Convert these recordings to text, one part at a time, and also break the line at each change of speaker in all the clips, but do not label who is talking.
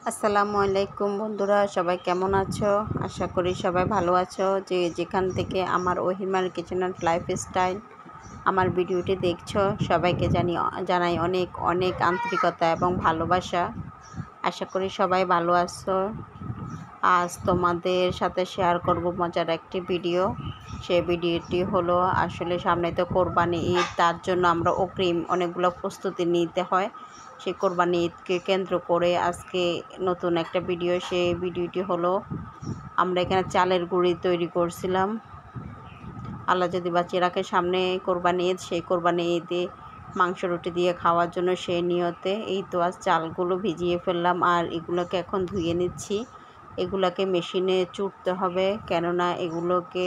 আসসালামু আলাইকুম বন্ধুরা, সবাই কেমন আছো? আশা করি সবাই ভালো আছো। যেখান থেকে আমার ওহিমার কিচেন অ্যান্ড লাইফস্টাইল আমার ভিডিওটি দেখছো, সবাইকে জানাই অনেক অনেক আন্তরিকতা এবং ভালোবাসা। আশা করি সবাই ভালো আছো। আজ তোমাদের সাথে শেয়ার করব মজার একটি ভিডিও। সেই ভিডিওটি হলো, আসলে সামনে তো কোরবানি ঈদ, তার জন্য আমরা অগ্রিম অনেকগুলো প্রস্তুতি নিতে হয়। সেই কোরবানি ঈদকে কেন্দ্র করে আজকে নতুন একটা ভিডিও। সেই ভিডিওটি হলো, আমরা এখানে চালের গুঁড়ি তৈরি করছিলাম। আল্লাহ যদি বাঁচিয়ে রাখে, সামনে কোরবানি ঈদ, সেই কোরবানি ঈদে মাংস রুটি দিয়ে খাওয়ার জন্য সেই নিয়তে এই তো আজ চালগুলো ভিজিয়ে ফেললাম, আর এগুলোকে এখন ধুয়ে নিচ্ছি। এগুলোকে মেশিনে চুড়তে হবে, কেননা এগুলোকে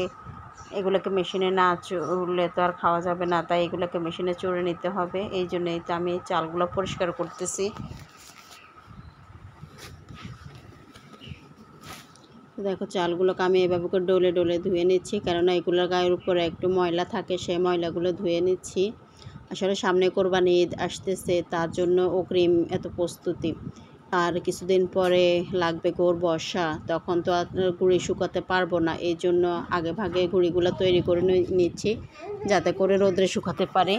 মেশিনে না চুড়লে তো আর খাওয়া যাবে না, তাই এগুলোকে মেশিনে চুড়ে নিতে হবে। এই জন্যই তো আমি চালগুলো পরিষ্কার করতেছি। দেখো, চালগুলোকে আমি এভাবে করে ডলে ডলে ধুয়ে নিচ্ছি, কেননা এগুলোর গায়ের উপরে একটু ময়লা থাকে, সেই ময়লাগুলো ধুয়ে নিচ্ছি। আসলে সামনে কোরবানি ঈদ আসতেছে, তার জন্য অগ্রিম এত প্রস্তুতি। আর কিছুদিন পরে লাগবে গোর বর্ষা, তখন তো আর গুঁড়ি শুকাতে পারবো না। এই জন্য আগে ভাগে গুঁড়িগুলো তৈরি করে নিচ্ছি, যাতে করে রোদে শুকাতে পারে।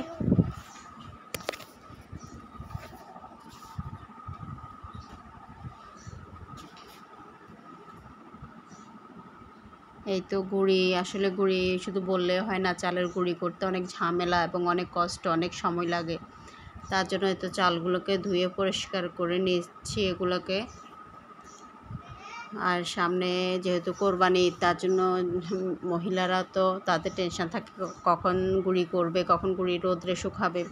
এই তো আসলে গুঁড়ি শুধু বললে হয় না, চালের গুঁড়ি করতে অনেক ঝামেলা এবং অনেক কষ্ট, অনেক সময় লাগে। তার জন্য এই তো চালগুলোকে ধুয়ে পরিষ্কার করে নিচ্ছি এগুলোকে। আর সামনে যেহেতু কোরবানি, তার জন্য মহিলারা তো তাদের টেনশন থাকে কখন গুঁড়ি করবে, কখন গুঁড়ি রোদ্রে শুকাবে।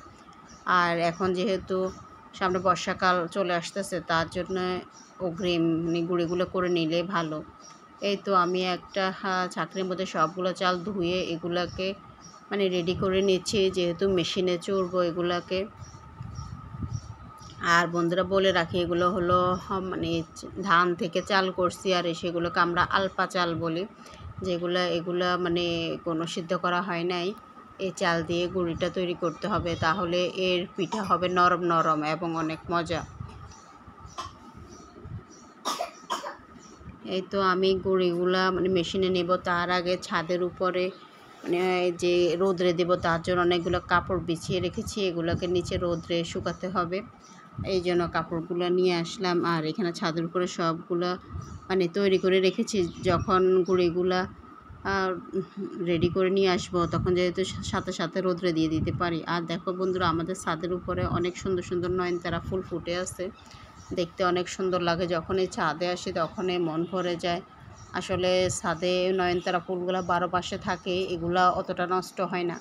আর এখন যেহেতু সামনে বর্ষাকাল চলে আসতেছে, তার জন্য অগ্রিম গুঁড়িগুলো করে নিলে ভালো। এই তো আমি একটা ছাঁকনির মধ্যে সবগুলো চাল ধুয়ে এগুলাকে রেডি করে নিচ্ছি, যেহেতু মেশিনে চুড়বো এগুলাকে। আর বন্ধুরা বলে রাখি, এগুলো হলো ধান থেকে চাল করছি, আর সেগুলোকে আমরা আলপা চাল বলি, এগুলা কোনো সিদ্ধ করা হয় নাই। এই চাল দিয়ে গুঁড়িটা তৈরি করতে হবে, তাহলে এর পিঠা হবে নরম নরম এবং অনেক মজা। এই তো আমি গুঁড়িগুলা মেশিনে নেব, তার আগে ছাদের উপরে যে রোদ্রে দেব, তার জন্য অনেকগুলো কাপড় বিছিয়ে রেখেছি। এগুলোকে নিচে রোদ্রে শুকাতে হবে, এই জন্য কাপড়গুলো নিয়ে আসলাম। আর এখানে ছাদের উপরে সবগুলা তৈরি করে রেখেছি, যখন গুঁড়িগুলা রেডি করে নিয়ে আসবো, তখন যেহেতু সাথে সাথে রোদ্রে দিয়ে দিতে পারি। আর দেখো বন্ধুরা, আমাদের ছাদের উপরে অনেক সুন্দর সুন্দর নয়নতারা ফুল ফুটে আছে, দেখতে অনেক সুন্দর লাগে। যখন এই ছাদে আসি তখনই মন ভরে যায়। আসলে ছাদে নয়নতারা ফুলগুলো 12 পাশে থাকে, এগুলা অতটা নষ্ট হয় না।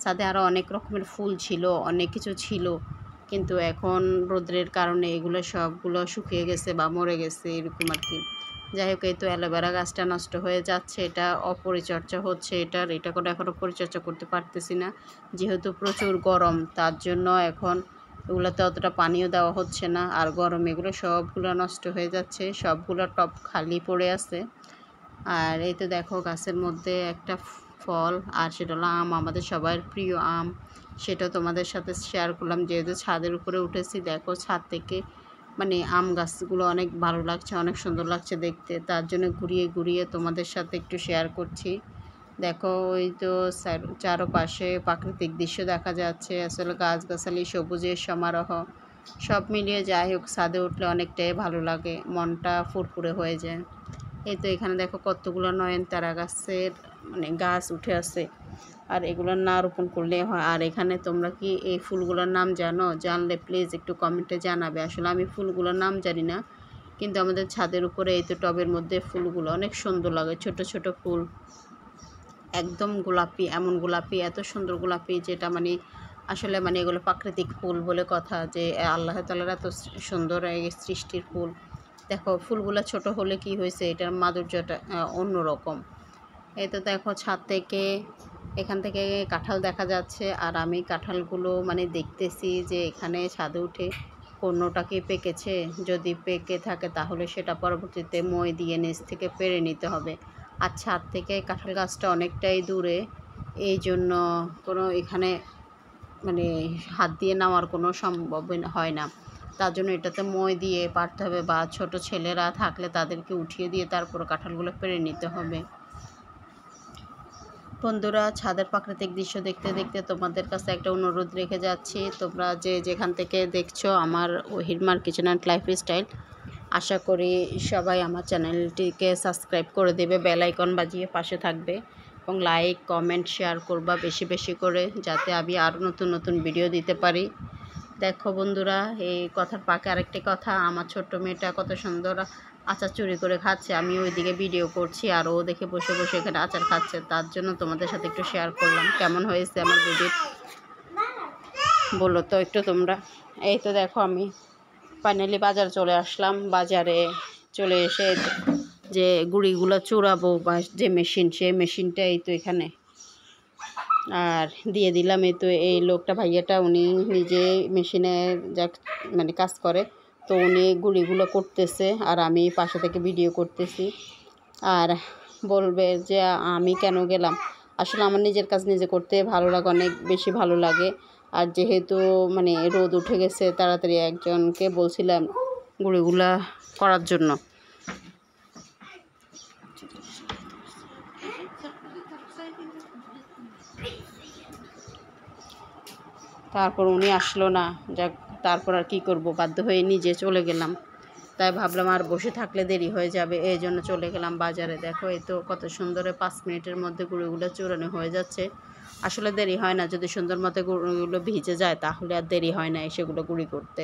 ছাদে আরও অনেক রকমের ফুল ছিল, অনেক কিছু ছিল, কিন্তু এখন রোদ্রের কারণে এগুলো সবগুলো শুকিয়ে গেছে বা মরে গেছে, এরকম আর কি। যাই হোক, এই তো অ্যালোভেরা গাছটা নষ্ট হয়ে যাচ্ছে, এটা অপরিচর্যা হচ্ছে। এটা করে এখনও পরিচর্যা করতে পারতেছি না, যেহেতু প্রচুর গরম, তার জন্য এখন এগুলোতে অতটা পানিও দেওয়া হচ্ছে না। আর গরম এগুলো সবগুলো নষ্ট হয়ে যাচ্ছে, সবগুলো টব খালি পড়ে আছে। আর এই তো দেখো, গাছের মধ্যে একটা ফল, আর সেটা হলো আম, আমাদের সবার প্রিয় আম। সেটা তোমাদের সাথে শেয়ার করলাম, যেহেতু ছাদের উপরে উঠেছি। দেখো, ছাদ থেকে আম গাছগুলো অনেক ভালো লাগছে, অনেক সুন্দর লাগছে দেখতে, তার জন্য ঘুরিয়ে ঘুরিয়ে তোমাদের সাথে একটু শেয়ার করছি। দেখো, ওই তো চারপাশে প্রাকৃতিক দৃশ্য দেখা যাচ্ছে, আসলে গাছগাছালি, সবুজের সমারোহ, সব মিলিয়ে যাই হোক, ছাদে উঠলে অনেকটাই ভালো লাগে, মনটা ফুরফুরে হয়ে যায়। এই তো এখানে দেখো কতগুলো নয়নতারা গাছের গাছ উঠে আছে, আর এগুলো না রোপণ করলে হয়। আর এখানে তোমরা কি এই ফুলগুলোর নাম জানো? জানলে প্লিজ একটু কমেন্টে জানাবে। আসলে আমি ফুলগুলোর নাম জানি না, কিন্তু আমাদের ছাদের উপরে এই তো টবের মধ্যে ফুলগুলো অনেক সুন্দর লাগে, ছোট ছোট ফুল, একদম গোলাপি, এমন গোলাপি, এত সুন্দর গোলাপি, যেটা আসলে এগুলো প্রাকৃতিক ফুল বলে কথা, যে আল্লাহ তাআলার এত সুন্দর এই সৃষ্টির ফুল। দেখো, ফুলগুলো ছোট হলে কি হয়েছে, এটার মাধুর্যটা অন্যরকম। এই তো দেখো, ছাদ থেকে এখান থেকে কাঁঠাল দেখা যাচ্ছে, আর আমি কাঁঠালগুলো দেখতেছি যে এখানে ছাদে উঠে কোনোটা কি পেকেছে। যদি পেকে থাকে তাহলে সেটা পরবর্তীতে মই দিয়ে নিচ থেকে পেড়ে নিতে হবে। আর ছাদ থেকে কাঁঠাল গাছটা অনেকটাই দূরে, এই জন্য এখানে হাত দিয়ে নেওয়ার কোনো সম্ভব হয় না। তার জন্য এটাতে মই দিয়ে পারতে হবে, বা ছোট ছেলেরা থাকলে তাদেরকে উঠিয়ে দিয়ে তারপর কাঁঠালগুলো পেড়ে নিতে হবে। বন্ধুরা, ছাদের প্রাকৃতিক দৃশ্য দেখতে দেখতে তোমাদের কাছে একটা অনুরোধ রেখে যাচ্ছি। তোমরা যে যেখান থেকে দেখছো আমার ওহিরমার কিচেন অ্যান্ড লাইফস্টাইল, আশা করি সবাই আমার চ্যানেলটিকে সাবস্ক্রাইব করে দেবে, বেল আইকন বাজিয়ে পাশে থাকবে এবং লাইক কমেন্ট শেয়ার করবা বেশি বেশি করে, যাতে আমি আরও নতুন নতুন ভিডিও দিতে পারি। দেখো বন্ধুরা, এই কথার পাকে আরেকটি কথা, আমার ছোট্ট মেয়েটা কত সুন্দর আচার চুরি করে খাচ্ছে। আমি ওইদিকে ভিডিও করছি আর ও দেখে বসে বসে এখানে আচার খাচ্ছে। তার জন্য তোমাদের সাথে একটু শেয়ার করলাম। কেমন হয়েছে আমার ভিডিও বলো তো একটু তোমরা। এই তো দেখো আমি ফাইনালি বাজার চলে আসলাম। বাজারে চলে এসে যে গুঁড়িগুলো চুরাবো বা যে মেশিন, সেই মেশিনটা এই তো এখানে আর দিয়ে দিলাম। এই তো এই লোকটা ভাইয়াটা উনি নিজে মেশিনে যা মানে কাজ করে, তো উনি গুঁড়িগুলো করতেছে আর আমি পাশে থেকে ভিডিও করতেছি। আর বলবে যে আমি কেন গেলাম, আসলে আমার নিজের কাজ নিজে করতে ভালো লাগে, অনেক বেশি ভালো লাগে। আর যেহেতু মানে রোদ উঠে গেছে, তাড়াতাড়ি একজনকে বলছিলাম গুঁড়িগুলা করার জন্য। তারপর উনি আসলো না, যাক তারপর আর কী করব, বাধ্য হয়ে নিজে চলে গেলাম। তাই ভাবলাম আর বসে থাকলে দেরি হয়ে যাবে, এই জন্য চলে গেলাম বাজারে। দেখো এই তো কত সুন্দর 5 মিনিটের মধ্যে গুঁড়িগুলো চূড়ানো হয়ে যাচ্ছে। আসলে দেরি হয় না, যদি সুন্দর মতো গুঁড়িগুলো ভিজে যায় তাহলে আর দেরি হয় না সেগুলো গুঁড়ি করতে।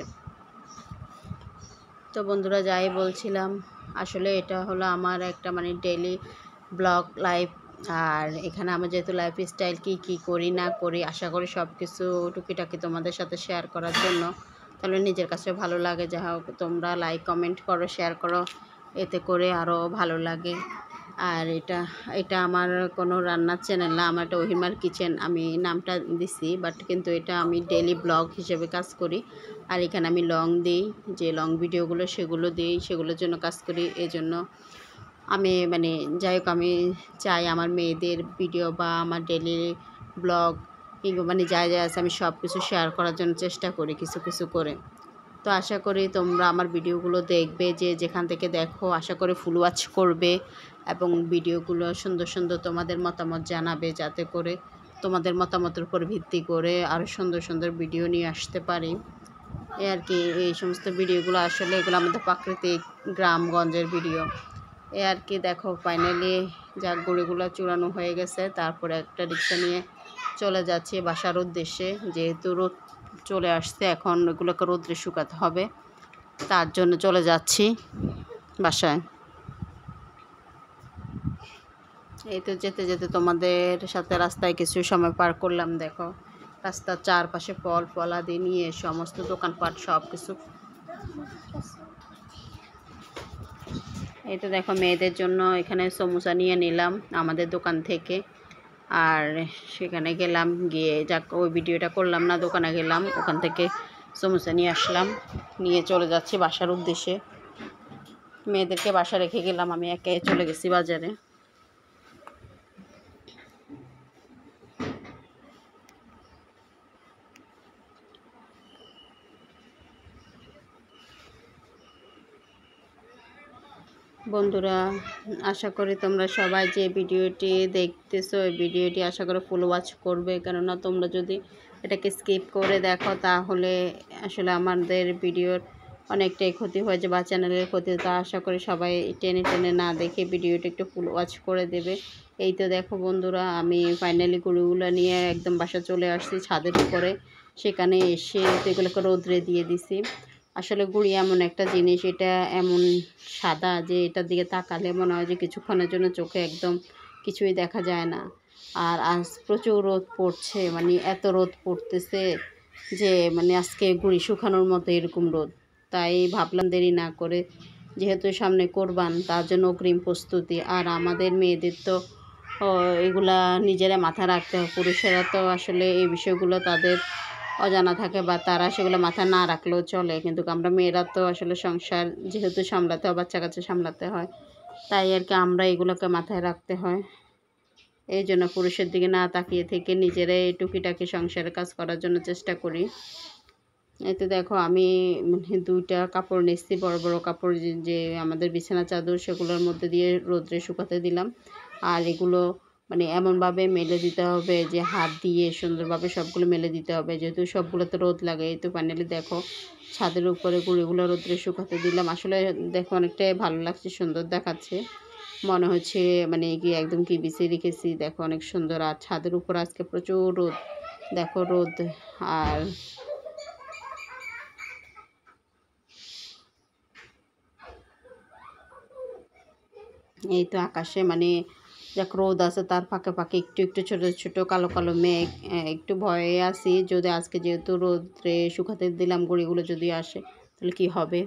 তো বন্ধুরা, যাই বলছিলাম, আসলে এটা হলো আমার একটা মানে ডেইলি ব্লগ লাইফ। আর এখানে আমার যেহেতু লাইফস্টাইল কী করি না করি, আশা করি সব কিছু টুকিটাকি তোমাদের সাথে শেয়ার করার জন্য, তাহলে নিজের কাছে ভালো লাগে। যা হোক তোমরা লাইক কমেন্ট করো, শেয়ার করো, এতে করে আরও ভালো লাগে। আর এটা আমার কোনো রান্নার চ্যানেল না, আমার একটা ওহিমার কিচেন আমি নামটা দিছি, বাট কিন্তু এটা আমি ডেইলি ব্লগ হিসেবে কাজ করি। আর এখানে আমি লং দিই, যে লং ভিডিওগুলো সেগুলো দিই, সেগুলোর জন্য কাজ করি। এই জন্য আমি মানে যাই হোক, আমি চাই আমার মেয়েদের ভিডিও বা আমার ডেইলি ব্লগ কিংবা মানে যা আছে আমি সব কিছু শেয়ার করার জন্য চেষ্টা করি কিছু কিছু করে। তো আশা করি তোমরা আমার ভিডিওগুলো দেখবে, যে যেখান থেকে দেখো আশা করি ফুল ওয়াচ করবে এবং ভিডিওগুলো সুন্দর সুন্দর তোমাদের মতামত জানাবে, যাতে করে তোমাদের মতামতের উপর ভিত্তি করে আরও সুন্দর সুন্দর ভিডিও নিয়ে আসতে পারি। এই আর কি, এই সমস্ত ভিডিওগুলো আসলে এগুলো আমাদের প্রাকৃতিক গ্রামগঞ্জের ভিডিও। এই আর কি, দেখো ফাইনালি যা গুঁড়িগুলো চূড়ানো হয়ে গেছে, তারপরে একটা রিক্সা নিয়ে চলে যাচ্ছি বাসার উদ্দেশ্যে। যেহেতু রোদ চলে আসছে, এখন এগুলোকে রোদ্রে শুকাতে হবে, তার জন্য চলে যাচ্ছি বাসায়। এই তো যেতে যেতে তোমাদের সাথে রাস্তায় কিছু সময় পার করলাম। দেখো রাস্তার চারপাশে ফল ফলাদি নিয়ে সমস্ত দোকানপাট সব কিছু। এই তো দেখো মেয়েদের জন্য এখানে সমোসা নিয়ে নিলাম আমাদের দোকান থেকে। আর সেখানে গেলাম, গিয়ে যাক ওই ভিডিওটা করলাম না, দোকানে গেলাম, ওখান থেকে সমোসা নিয়ে আসলাম, নিয়ে চলে যাচ্ছি বাসার উদ্দেশ্যে। মেয়েদেরকে বাসা রেখে গেলাম, আমি একে চলে গেছি বাজারে। বন্ধুরা, আশা করি তোমরা সবাই যে ভিডিওটি দেখতেছো, এই ভিডিওটি আশা করি ফুল ওয়াচ করবে, কেননা তোমরা যদি এটাকে স্কিপ করে দেখো তাহলে আসলে আমাদের ভিডিওর অনেকটাই ক্ষতি হয়ে যাবে বা চ্যানেলের ক্ষতি। তা আশা করি সবাই টেনে টেনে না দেখে ভিডিওটা একটু ফুল ওয়াচ করে দেবে। এই তো দেখো বন্ধুরা, আমি ফাইনালি গুঁড়িগুলো নিয়ে একদম বাসা চলে আসছি ছাদের উপরে। সেখানে এসে তো এগুলোকে রোদ্রে দিয়ে দিছি। আসলে গুঁড়ি এমন একটা জিনিস, এটা এমন সাদা যে এটার দিকে তাকালে মনে হয় যে কিছুক্ষণের জন্য চোখে একদম কিছুই দেখা যায় না। আর আজ প্রচুর রোদ পড়ছে, মানে এত রোদ পড়তেছে যে মানে আজকে গুঁড়ি শুকানোর মতো এরকম রোদ। তাই ভাবলাম দেরি না করে, যেহেতু সামনে কোরবান, তার জন্য অগ্রিম প্রস্তুতি। আর আমাদের মেয়েদের তো এগুলা নিজেরা মাথায় রাখতে হয়, পুরুষেরা তো আসলে এই বিষয়গুলো তাদের অজানা থাকে বা তারা সেগুলো মাথায় না রাখলেও চলে, কিন্তু আমরা মেয়েরা তো আসলে সংসার যেহেতু সামলাতে হয়, বাচ্চা কাচ্চা সামলাতে হয়, তাই আর কি আমরা এগুলোকে মাথায় রাখতে হয়। এই জন্য পুরুষের দিকে না তাকিয়ে থেকে নিজেরাই টুকিটাকি সংসারের কাজ করার জন্য চেষ্টা করি। এই তো দেখো আমি মানে 2টা কাপড় নিচ্ছি, বড় বড় কাপড় যে আমাদের বিছানা চাদর, সেগুলোর মধ্যে দিয়ে রোদ্রে শুকাতে দিলাম। আর এগুলো মানে এমনভাবে মেলে দিতে হবে যে হাত দিয়ে সুন্দরভাবে সবগুলো মেলে দিতে হবে, যেহেতু সবগুলোতে রোদ লাগে। এই তো ফাইনালি দেখো ছাদের উপরে গুঁড়িগুলো রোদ্রে শুকাতে দিলাম। আসলে দেখো অনেকটাই ভালো লাগছে, সুন্দর দেখাচ্ছে, মনে হচ্ছে মানে কি একদম কি বিছিয়ে রেখেছি। দেখো অনেক সুন্দর। আর ছাদের উপর আজকে প্রচুর রোদ, দেখো রোদ। আর এই তো আকাশে মানে যাক রোদ আছে, তার ফাঁকে ফাঁকে একটু একটু ছোট ছোট কালো কালো মেঘ। একটু ভয়ে আছি, যদি আজকে যেহেতু রোদ্রে শুকাতে দিলাম গুঁড়িগুলো যদি আসে তাহলে কি হবে।